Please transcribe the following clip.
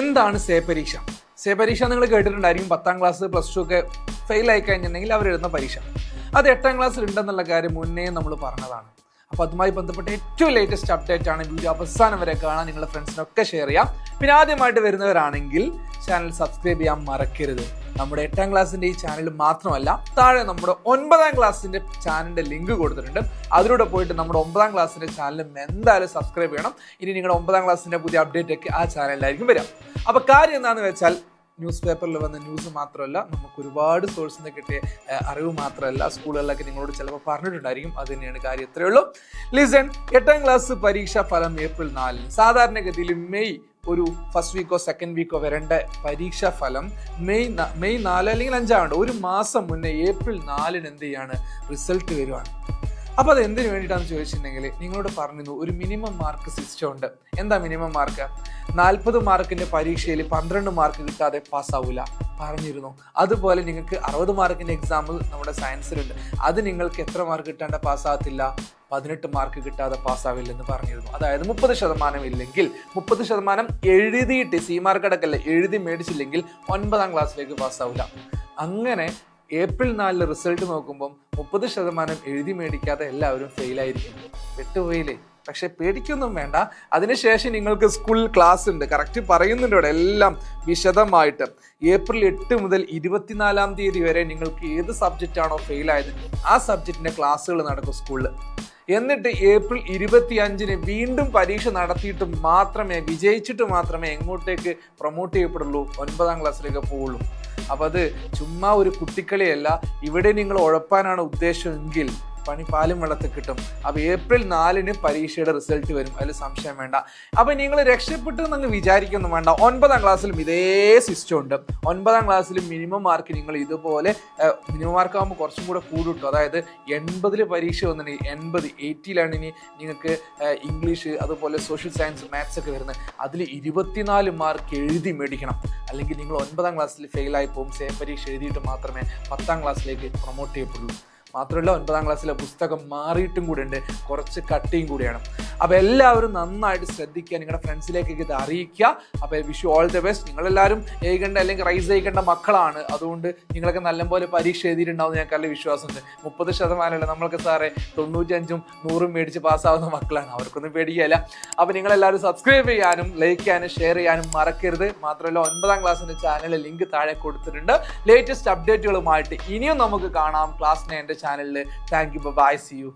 എന്താണ് സേ പരീക്ഷ? സേ പരീക്ഷ നിങ്ങൾ കേട്ടിട്ടുണ്ടായിരിക്കും. 10ാം ക്ലാസ് പ്ലസ് ടു ഒക്കെ ഫെയിൽ ആയി കഴിഞ്ഞിട്ടുണ്ടെങ്കിൽ അവർ എഴുതുന്ന പരീക്ഷ. അത് 8ാം ക്ലാസ്സിൽ ഉണ്ടെന്നുള്ള കാര്യം മുന്നേ നമ്മൾ പറഞ്ഞതാണ്. അപ്പോൾ അതുമായി ബന്ധപ്പെട്ട ഏറ്റവും ലേറ്റസ്റ്റ് അപ്ഡേറ്റ് ആണ്. വീഡിയോ അവസാനം വരെ കാണാൻ നിങ്ങളുടെ ഫ്രണ്ട്സിനൊക്കെ ഷെയർ ചെയ്യാം. പിന്നെ ആദ്യമായിട്ട് വരുന്നവരാണെങ്കിൽ ചാനൽ സബ്സ്ക്രൈബ് ചെയ്യാൻ മറക്കരുത്. നമ്മുടെ 8ാം ക്ലാസ്സിൻ്റെ ഈ ചാനൽ മാത്രമല്ല, താഴെ നമ്മുടെ 9ാം ക്ലാസ്സിൻ്റെ ചാനലിൻ്റെ ലിങ്ക് കൊടുത്തിട്ടുണ്ട്. അതിലൂടെ പോയിട്ട് നമ്മുടെ 9ാം ക്ലാസ്സിൻ്റെ ചാനലും എന്തായാലും സബ്സ്ക്രൈബ് ചെയ്യണം. ഇനി നിങ്ങളുടെ 9ാം ക്ലാസ്സിൻ്റെ പുതിയ അപ്ഡേറ്റ് ഒക്കെ ആ ചാനലിലായിരിക്കും വരിക. അപ്പോൾ കാര്യം എന്താണെന്ന് വെച്ചാൽ, ന്യൂസ് പേപ്പറിൽ വന്ന ന്യൂസ് മാത്രമല്ല, നമുക്ക് ഒരുപാട് സോഴ്സിൽ നിന്ന് കിട്ടിയ അറിവ് മാത്രമല്ല, സ്കൂളുകളിലൊക്കെ നിങ്ങളോട് ചിലപ്പോൾ പറഞ്ഞിട്ടുണ്ടായിരിക്കും. അത് തന്നെയാണ് കാര്യം. ഇത്രയേ ഉള്ളൂ. ലിസൺ, 8ാം ക്ലാസ് പരീക്ഷാ ഫലം ഏപ്രിൽ 4. സാധാരണഗതിയിൽ മെയ് ഒരു ഫസ്റ്റ് വീക്കോ സെക്കൻഡ് വീക്കോ വരേണ്ട പരീക്ഷാ ഫലം മെയ് 4 അല്ലെങ്കിൽ 5 ഒരു മാസം മുന്നേ ഏപ്രിൽ 4 എന്ത് ചെയ്യാണ്, റിസൾട്ട് വരുവാണ്. അപ്പോൾ അത് എന്തിനു വേണ്ടിയിട്ടാണെന്ന് ചോദിച്ചിട്ടുണ്ടെങ്കിൽ, നിങ്ങളോട് പറഞ്ഞിരുന്നു ഒരു മിനിമം മാർക്ക് സിസ്റ്റം ഉണ്ട്. എന്താ മിനിമം മാർക്ക്? 40 മാർക്കിൻ്റെ പരീക്ഷയിൽ 12 മാർക്ക് കിട്ടാതെ പാസ്സാവില്ല പറഞ്ഞിരുന്നു. അതുപോലെ നിങ്ങൾക്ക് 60 മാർക്കിൻ്റെ എക്സാം നമ്മുടെ സയൻസിലുണ്ട്. അത് നിങ്ങൾക്ക് എത്ര മാർക്ക് കിട്ടാണ്ട് പാസ്സാകത്തില്ല? 18 മാർക്ക് കിട്ടാതെ പാസ്സാവില്ലെന്ന് പറഞ്ഞിരുന്നു. അതായത് 30% ഇല്ലെങ്കിൽ, 30% എഴുതിയിട്ട് സി മാർക്ക് അടക്കല്ല എഴുതി മേടിച്ചില്ലെങ്കിൽ 9ാം ക്ലാസ്സിലേക്ക് പാസ്സാവില്ല. അങ്ങനെ ഏപ്രിൽ 4 റിസൾട്ട് നോക്കുമ്പം 30% എഴുതി മേടിക്കാതെ എല്ലാവരും ഫെയിലായിരിക്കും. വിട്ടുപോയില്ലേ? പക്ഷെ പേടിക്കൊന്നും വേണ്ട. അതിനുശേഷം നിങ്ങൾക്ക് സ്കൂളിൽ ക്ലാസ് ഉണ്ട്, കറക്റ്റ് പറയുന്നുണ്ട് ഇവിടെ എല്ലാം വിശദമായിട്ട്. ഏപ്രിൽ 8 മുതൽ 24-ാം തീയതി വരെ നിങ്ങൾക്ക് ഏത് സബ്ജക്റ്റാണോ ഫെയിലായത് ആ സബ്ജക്റ്റിൻ്റെ ക്ലാസ്സുകൾ നടക്കും സ്കൂളിൽ. എന്നിട്ട് ഏപ്രിൽ 25-ന് വീണ്ടും പരീക്ഷ നടത്തിയിട്ട് മാത്രമേ, വിജയിച്ചിട്ട് മാത്രമേ എങ്ങോട്ടേക്ക് പ്രൊമോട്ട് ചെയ്യപ്പെടുള്ളൂ, 9ാം ക്ലാസ്സിലേക്ക് പോവുള്ളൂ. അപ്പോൾ അത് ചുമ്മാ ഒരു കുട്ടിക്കളിയല്ല. ഇവിടെ നിങ്ങൾ ഉഴപ്പാനാണ് ഉദ്ദേശമെങ്കിൽ പണി പാലും വെള്ളത്തിൽ കിട്ടും. അപ്പോൾ ഏപ്രിൽ 4-ന് പരീക്ഷയുടെ റിസൾട്ട് വരും, അതിൽ സംശയം വേണ്ട. അപ്പോൾ നിങ്ങൾ രക്ഷപ്പെട്ടു എന്നങ്ങ് വിചാരിക്കൊന്നും വേണ്ട. 9ാം ക്ലാസ്സിലും ഇതേ സിസ്റ്റം ഉണ്ട്. 9ാം ക്ലാസ്സിലും മിനിമം മാർക്ക് നിങ്ങൾ ഇതുപോലെ, മിനിമം മാർക്ക് ആകുമ്പോൾ കുറച്ചും കൂടെ കൂടും. അതായത് 80-ൽ പരീക്ഷ വന്നിട്ടുണ്ടെങ്കിൽ 80-80ലാണ് ഇനി നിങ്ങൾക്ക് ഇംഗ്ലീഷ് അതുപോലെ സോഷ്യൽ സയൻസ് മാത്സ് ഒക്കെ വരുന്നത്. അതിൽ 24 മാർക്ക് എഴുതി മേടിക്കണം. അല്ലെങ്കിൽ നിങ്ങൾ 9ാം ക്ലാസ്സിൽ ഫെയിലായി പോകും. സേ പരീക്ഷ എഴുതിയിട്ട് മാത്രമേ 10ാം ക്ലാസ്സിലേക്ക് പ്രൊമോട്ട് ചെയ്യപ്പെടുള്ളൂ. മാത്രമല്ല 9ാം ക്ലാസ്സിലെ പുസ്തകം മാറിയിട്ടും കൂടെ ഉണ്ട്, കുറച്ച് കട്ടിയും കൂടിയാണ്. അപ്പോൾ എല്ലാവരും നന്നായിട്ട് ശ്രദ്ധിക്കുക, നിങ്ങളുടെ ഫ്രണ്ട്സിലേക്കൊക്കെ ഇത് അറിയിക്കുക. അപ്പോൾ wish you all the best. നിങ്ങളെല്ലാവരും എഴുതേണ്ട അല്ലെങ്കിൽ റൈസ് ചെയ്യേണ്ട മക്കളാണ്. അതുകൊണ്ട് നിങ്ങളൊക്കെ നല്ലപോലെ പരീക്ഷ എഴുതിയിട്ടുണ്ടാവും ഞങ്ങൾക്ക് നല്ല വിശ്വാസമുണ്ട്. 30% നമ്മൾക്ക് സാറേ 95-ഉം 100-ഉം മേടിച്ച് പാസ്സാവുന്ന മക്കളാണ്, അവർക്കൊന്നും പേടിക്കുകയില്ല. അപ്പോൾ നിങ്ങളെല്ലാവരും സബ്സ്ക്രൈബ് ചെയ്യാനും ലൈക്ക് ചെയ്യാനും ഷെയർ ചെയ്യാനും മറക്കരുത്. മാത്രമല്ല 9ാം ക്ലാസ്സിൻ്റെ ചാനലിൽ ലിങ്ക് താഴെ കൊടുത്തിട്ടുണ്ട്. ലേറ്റസ്റ്റ് അപ്ഡേറ്റുകളുമായിട്ട് ഇനിയും നമുക്ക് കാണാം ക്ലാസ് 9 ചാനലിൽ. Thank you, bye, see U.